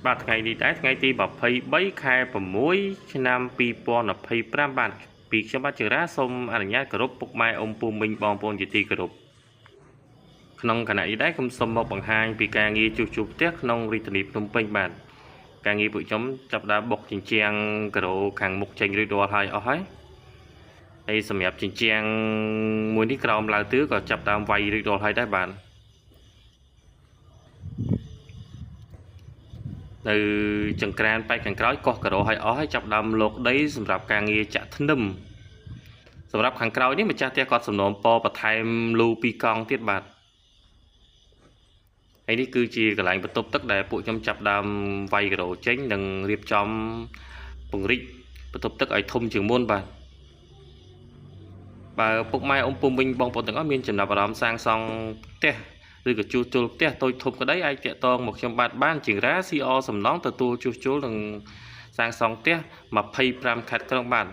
បាទថ្ងៃនេះដែរថ្ងៃទី23ខែ6ឆ្នាំ2025បាទពីខ្ញុំបាទជារាសូមអនុញ្ញាតគោរពពុកម៉ែអ៊ំពូមីងបងប្អូនជាទីគោរពក្នុងគណៈនេះដែរខ្ញុំសូមមកបង្ហាញពីការងារជួសជុលផ្ទះក្នុងរាជធានីភ្នំពេញបាទការងារពួកខ្ញុំចាប់ដើមបុកជញ្ជាំងការ៉ូខាងមុខចេញរួចរាល់ហើយអស់ហើយសម្រាប់ជញ្ជាំងមួយនេះក្រោមឡើងទឿក៏ចាប់ដើមវាយរួចរាល់ហើយដែរបាទនៅចង្ក្រានបែកខាងក្រោយកោះការ៉ូឲ្យអស់ហើយចាប់ដើមលោកដីសម្រាប់ការងារចាក់ធ្នឹមសម្រាប់ខាងក្រោយនេះម្ចាស់ផ្ទះគាត់សំណូមពរបន្ថែមលូ2កង់ទៀតបាទហើយនេះគឺជាកន្លែងបន្ទប់ទឹកដែលពួកខ្ញុំចាប់ដើមវាយការ៉ូចេញនិងរៀបចំពង្រីកបន្ទប់ទឹកឲ្យធំជាងមុនបាទបើពុកម៉ែអ៊ំពុំវិញបងប្អូនទាំងអស់មានចំណាប់អារម្មណ៍សាងសង់ផ្ទះឬក៏ជួសជុលផ្ទះតូចធំក្តីអាចតាក់ទងមកខ្ញុំបានជាងរ៉ា CR សំណងទទួលជួសជុលនិងសាងសង់ផ្ទះ25ខេត្តក្រុងបាទ